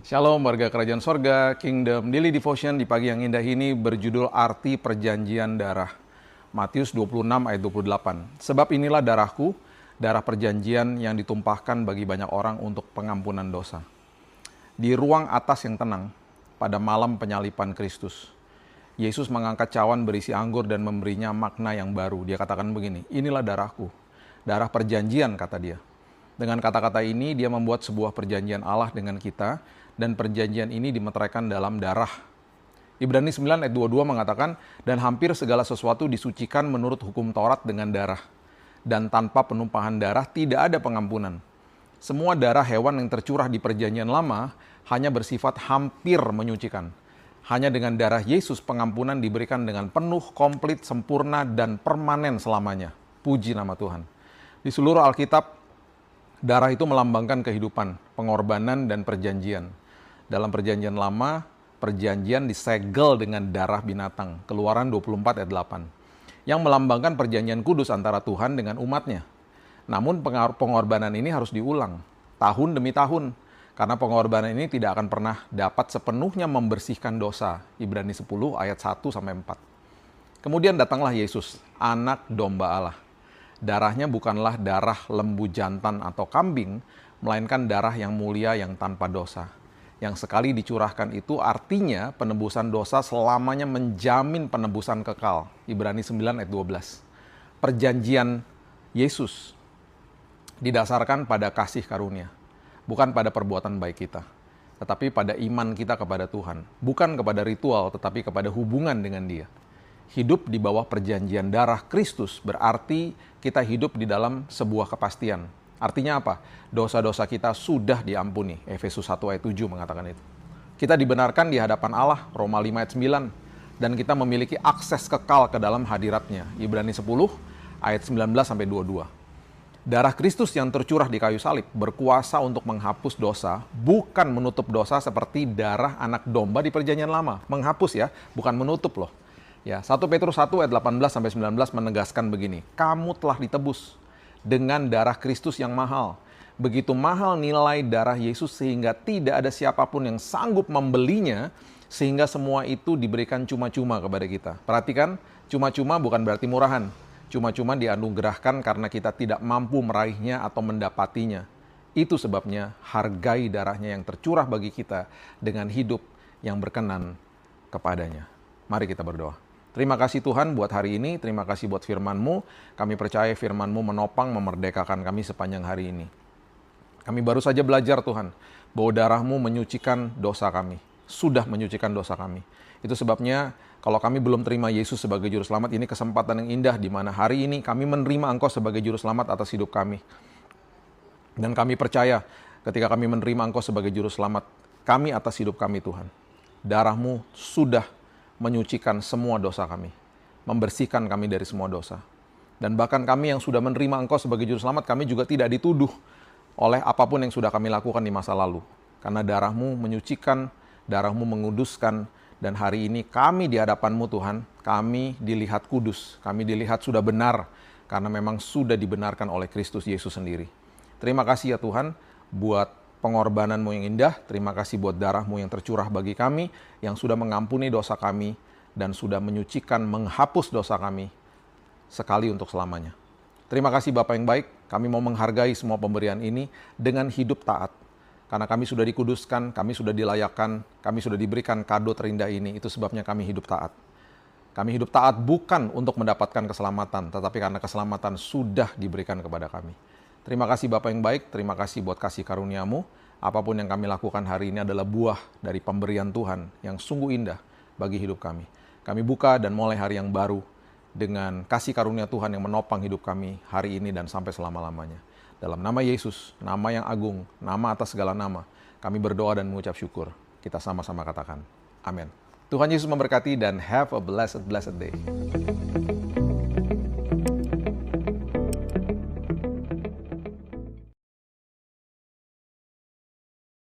Shalom warga kerajaan sorga, Kingdom Daily Devotion di pagi yang indah ini berjudul Arti Perjanjian Darah. Matius 26 ayat 28. Sebab inilah darahku, darah perjanjian yang ditumpahkan bagi banyak orang untuk pengampunan dosa. Di ruang atas yang tenang, pada malam penyalipan Kristus, Yesus mengangkat cawan berisi anggur dan memberinya makna yang baru. Dia katakan begini, inilah darahku, darah perjanjian kata dia. Dengan kata-kata ini dia membuat sebuah perjanjian Allah dengan kita, dan perjanjian ini dimeteraikan dalam darah. Ibrani 9 ayat 22 mengatakan, dan hampir segala sesuatu disucikan menurut hukum Taurat dengan darah. Dan tanpa penumpahan darah tidak ada pengampunan. Semua darah hewan yang tercurah di perjanjian lama hanya bersifat hampir menyucikan. Hanya dengan darah Yesus pengampunan diberikan dengan penuh, komplit, sempurna, dan permanen selamanya. Puji nama Tuhan. Di seluruh Alkitab, darah itu melambangkan kehidupan, pengorbanan, dan perjanjian. Dalam perjanjian lama, perjanjian disegel dengan darah binatang. Keluaran 24 ayat 8. Yang melambangkan perjanjian kudus antara Tuhan dengan umatnya. Namun pengorbanan ini harus diulang, tahun demi tahun. Karena pengorbanan ini tidak akan pernah dapat sepenuhnya membersihkan dosa. Ibrani 10 ayat 1-4. Kemudian datanglah Yesus, anak domba Allah. Darahnya bukanlah darah lembu jantan atau kambing, melainkan darah yang mulia yang tanpa dosa. Yang sekali dicurahkan itu artinya penebusan dosa selamanya menjamin penebusan kekal. Ibrani 9 ayat 12. Perjanjian Yesus didasarkan pada kasih karunia, bukan pada perbuatan baik kita, tetapi pada iman kita kepada Tuhan. Bukan kepada ritual, tetapi kepada hubungan dengan Dia. Hidup di bawah perjanjian darah Kristus berarti kita hidup di dalam sebuah kepastian. Artinya apa? Dosa-dosa kita sudah diampuni. Efesus 1 ayat 7 mengatakan itu. Kita dibenarkan di hadapan Allah, Roma 5 ayat 9. Dan kita memiliki akses kekal ke dalam hadiratnya. Ibrani 10 ayat 19-22. Darah Kristus yang tercurah di kayu salib berkuasa untuk menghapus dosa, bukan menutup dosa seperti darah anak domba di perjanjian lama. Menghapus ya, bukan menutup loh. Ya, 1 Petrus 1 ayat 18-19 menegaskan begini, kamu telah ditebus dengan darah Kristus yang mahal. Begitu mahal nilai darah Yesus sehingga tidak ada siapapun yang sanggup membelinya, sehingga semua itu diberikan cuma-cuma kepada kita. Perhatikan, cuma-cuma bukan berarti murahan. Cuma-cuma dianugerahkan karena kita tidak mampu meraihnya atau mendapatinya. Itu sebabnya hargai darahnya yang tercurah bagi kita dengan hidup yang berkenan kepadanya. Mari kita berdoa. Terima kasih Tuhan buat hari ini, terima kasih buat firman-Mu. Kami percaya firman-Mu menopang, memerdekakan kami sepanjang hari ini. Kami baru saja belajar Tuhan, bahwa darah-Mu menyucikan dosa kami. Sudah menyucikan dosa kami. Itu sebabnya kalau kami belum terima Yesus sebagai Juru Selamat, ini kesempatan yang indah di mana hari ini kami menerima Engkau sebagai Juru Selamat atas hidup kami. Dan kami percaya ketika kami menerima Engkau sebagai Juru Selamat, kami atas hidup kami Tuhan. Darah-Mu sudah menyucikan semua dosa kami, membersihkan kami dari semua dosa. Dan bahkan kami yang sudah menerima Engkau sebagai Juru Selamat, kami juga tidak dituduh oleh apapun yang sudah kami lakukan di masa lalu. Karena darah-Mu menyucikan, darah-Mu menguduskan, dan hari ini kami di hadapan-Mu Tuhan, kami dilihat kudus, kami dilihat sudah benar, karena memang sudah dibenarkan oleh Kristus Yesus sendiri. Terima kasih ya Tuhan, buat pengorbanan-Mu yang indah, terima kasih buat darah-Mu yang tercurah bagi kami, yang sudah mengampuni dosa kami, dan sudah menyucikan, menghapus dosa kami, sekali untuk selamanya. Terima kasih Bapa yang baik, kami mau menghargai semua pemberian ini dengan hidup taat. Karena kami sudah dikuduskan, kami sudah dilayakkan, kami sudah diberikan kado terindah ini, itu sebabnya kami hidup taat. Kami hidup taat bukan untuk mendapatkan keselamatan, tetapi karena keselamatan sudah diberikan kepada kami. Terima kasih Bapa yang baik, terima kasih buat kasih karunia-Mu. Apapun yang kami lakukan hari ini adalah buah dari pemberian Tuhan yang sungguh indah bagi hidup kami. Kami buka dan mulai hari yang baru dengan kasih karunia Tuhan yang menopang hidup kami hari ini dan sampai selama-lamanya. Dalam nama Yesus, nama yang agung, nama atas segala nama, kami berdoa dan mengucap syukur. Kita sama-sama katakan, amin. Tuhan Yesus memberkati dan have a blessed day.